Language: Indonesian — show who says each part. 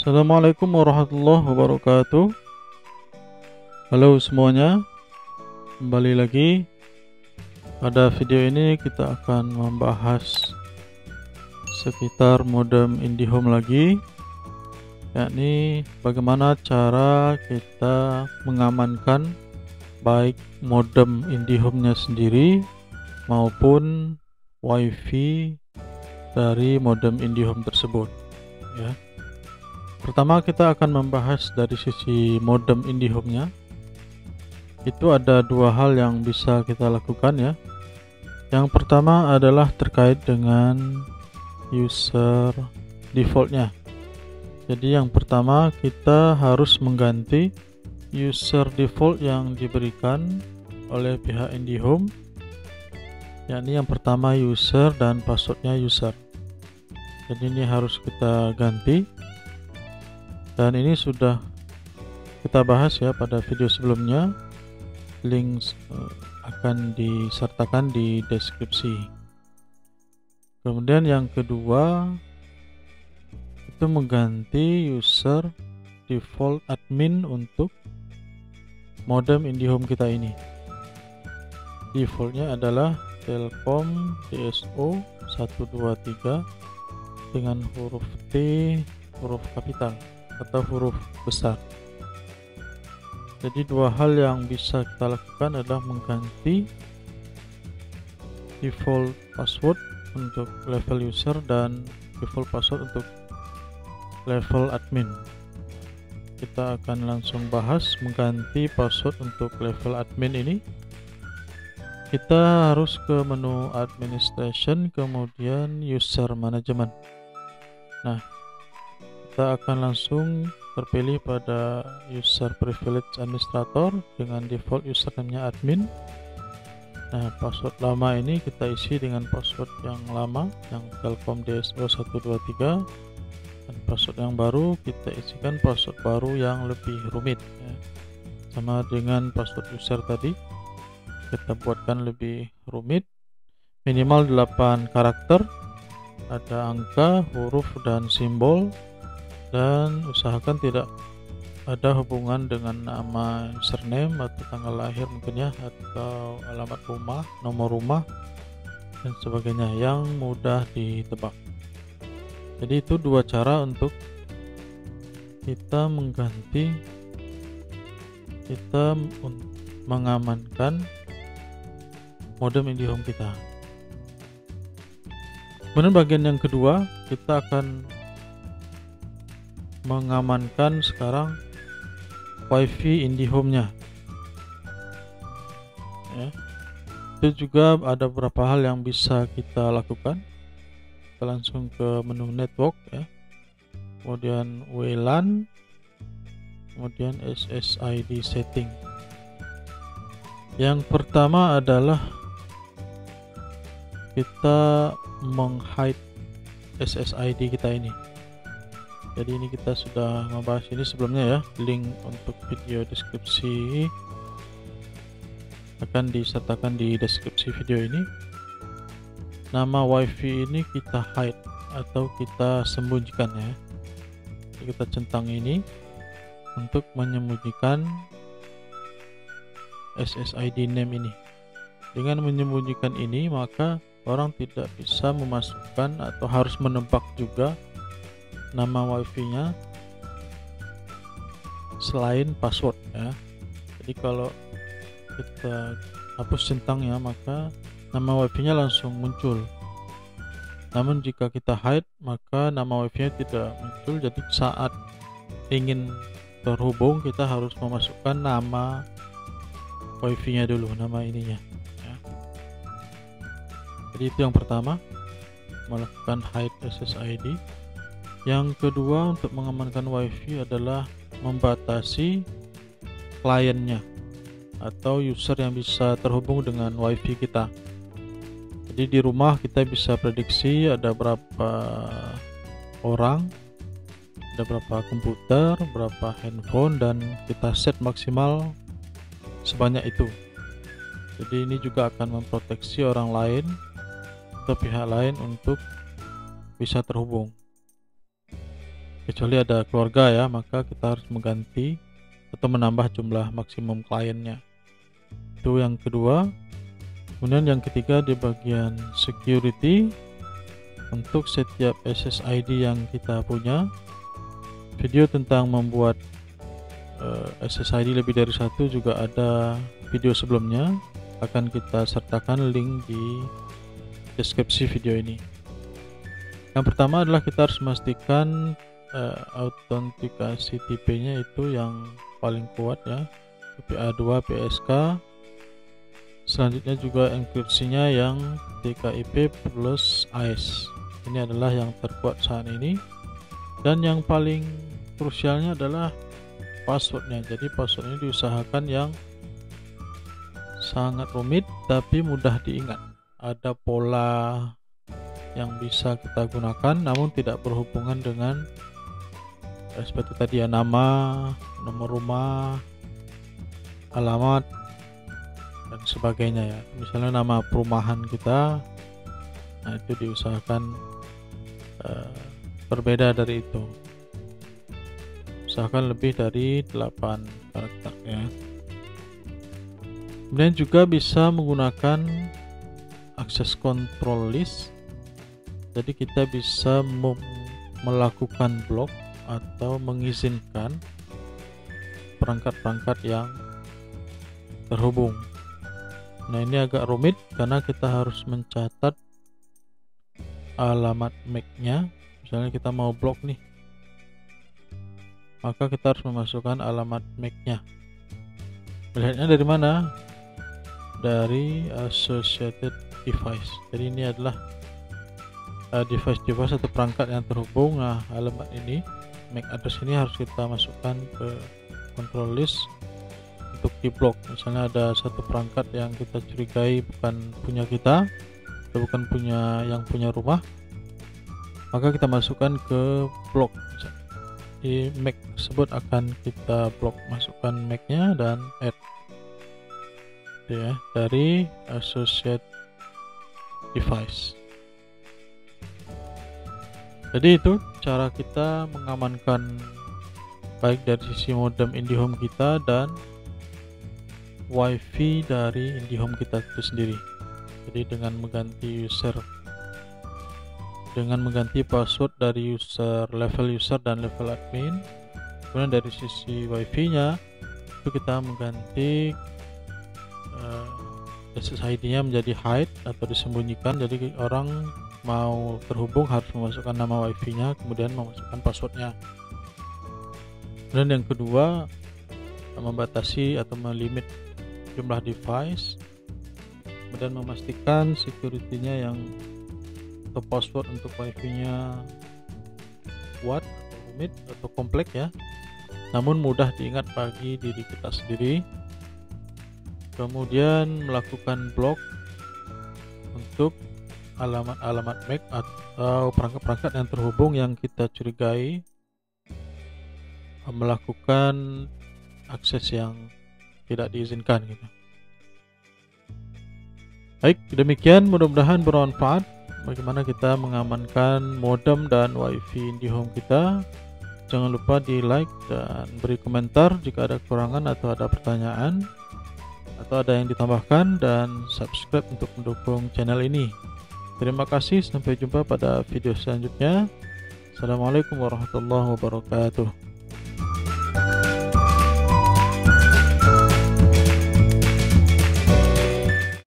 Speaker 1: Assalamualaikum warahmatullahi wabarakatuh. Halo semuanya, kembali lagi. Pada video ini kita akan membahas sekitar modem IndiHome lagi, yakni bagaimana cara kita mengamankan baik modem IndiHome-nya sendiri maupun WiFi dari modem IndiHome tersebut, ya. Pertama kita akan membahas dari sisi modem IndiHome-nya. Itu ada dua hal yang bisa kita lakukan, ya. Yang pertama adalah terkait dengan user default-nya. Jadi yang pertama kita harus mengganti user default yang diberikan oleh pihak IndiHome, yakni yang pertama user dan passwordnya user. Jadi ini harus kita ganti. Dan ini sudah kita bahas ya pada video sebelumnya. Link akan disertakan di deskripsi. Kemudian yang kedua itu mengganti user default admin untuk modem IndiHome kita ini. Defaultnya adalah Telkom DSO 123 dengan huruf T, huruf kapital atau huruf besar. Jadi dua hal yang bisa kita lakukan adalah mengganti default password untuk level user dan default password untuk level admin. Kita akan langsung bahas mengganti password untuk level admin ini. Kita harus ke menu administration, kemudian user management. Nah, kita akan langsung terpilih pada user privilege administrator dengan default username-nya admin. Nah, password lama ini kita isi dengan password yang lama, yang Telkom DSO 123, dan password yang baru kita isikan password baru yang lebih rumit, ya. Sama dengan password user tadi, kita buatkan lebih rumit, minimal 8 karakter, ada angka, huruf, dan simbol. Dan usahakan tidak ada hubungan dengan nama username atau tanggal lahir mungkin ya, atau alamat rumah, nomor rumah, dan sebagainya yang mudah ditebak. Jadi itu dua cara untuk kita mengamankan modem IndiHome kita. Kemudian bagian yang kedua, kita akan mengamankan sekarang WiFi IndiHome-nya, ya. Itu juga ada beberapa hal yang bisa kita lakukan. Kita langsung ke menu network, ya. Kemudian WLAN, kemudian SSID setting. Yang pertama adalah kita menghide SSID kita ini. Jadi ini kita sudah membahas ini sebelumnya ya. Link untuk video deskripsi akan disertakan di deskripsi video ini. Nama WiFi ini kita hide atau kita sembunyikan, ya. Jadi kita centang ini untuk menyembunyikan SSID name ini. Dengan menyembunyikan ini maka orang tidak bisa memasukkan atau harus menebak juga nama WiFi-nya selain password, ya. Jadi kalau kita hapus centangnya maka nama WiFi-nya langsung muncul. Namun jika kita hide maka nama WiFi-nya tidak muncul. Jadi saat ingin terhubung kita harus memasukkan nama WiFi-nya dulu, nama ininya, ya. Jadi itu yang pertama, melakukan hide SSID. Yang kedua untuk mengamankan WiFi adalah membatasi kliennya atau user yang bisa terhubung dengan WiFi kita. Jadi di rumah kita bisa prediksi ada berapa orang, ada berapa komputer, berapa handphone, dan kita set maksimal sebanyak itu. Jadi ini juga akan memproteksi orang lain atau pihak lain untuk bisa terhubung. kecuali ada keluarga ya, maka kita harus mengganti atau menambah jumlah maksimum kliennya. Itu yang kedua. Kemudian yang ketiga di bagian security, untuk setiap SSID yang kita punya, video tentang membuat SSID lebih dari satu juga ada video sebelumnya, akan kita sertakan link di deskripsi video ini. Yang pertama adalah kita harus memastikan autentikasi tipenya itu yang paling kuat ya, PA2 PSK. Selanjutnya juga enkripsinya yang TKIP plus AES. Ini adalah yang terkuat saat ini. Dan yang paling krusialnya adalah passwordnya. Jadi password ini diusahakan yang sangat rumit tapi mudah diingat. Ada pola yang bisa kita gunakan namun tidak berhubungan dengan seperti tadi ya, nama, nomor rumah, alamat dan sebagainya ya. Misalnya nama perumahan kita, nah itu diusahakan berbeda dari itu. Usahakan lebih dari 8 karakter ya. Kemudian juga bisa menggunakan access control list. Jadi kita bisa melakukan blok atau mengizinkan perangkat-perangkat yang terhubung. Nah ini agak rumit karena kita harus mencatat alamat MAC-nya. Misalnya kita mau blok nih, maka kita harus memasukkan alamat MAC-nya. Melihatnya dari mana? Dari associated device. Jadi ini adalah device atau perangkat yang terhubung. Nah alamat ini, MAC address ini harus kita masukkan ke control list untuk di blok. Misalnya ada satu perangkat yang kita curigai bukan punya kita atau bukan punya yang punya rumah, maka kita masukkan ke blok. Di MAC tersebut akan kita blok, masukkan MAC-nya dan add ya, dari associate device. Jadi itu cara kita mengamankan baik dari sisi modem IndiHome kita dan WiFi dari IndiHome kita itu sendiri. Jadi dengan mengganti password dari level user dan level admin. Kemudian dari sisi WiFi-nya itu kita mengganti SSID-nya menjadi hide atau disembunyikan. Jadi orang mau terhubung harus memasukkan nama WiFi-nya, kemudian memasukkan passwordnya. Dan yang kedua, membatasi atau melimit jumlah device, kemudian memastikan security-nya yang atau password untuk WiFi-nya kuat atau rumit atau kompleks ya, namun mudah diingat bagi diri kita sendiri. Kemudian melakukan blok untuk alamat-alamat MAC atau perangkat-perangkat yang terhubung yang kita curigai melakukan akses yang tidak diizinkan gitu. Baik, demikian, mudah-mudahan bermanfaat bagaimana kita mengamankan modem dan WiFi IndiHome kita. Jangan lupa di like dan beri komentar jika ada kekurangan atau ada pertanyaan atau ada yang ditambahkan, dan subscribe untuk mendukung channel ini. Terima kasih, sampai jumpa pada video selanjutnya. Assalamualaikum warahmatullahi wabarakatuh.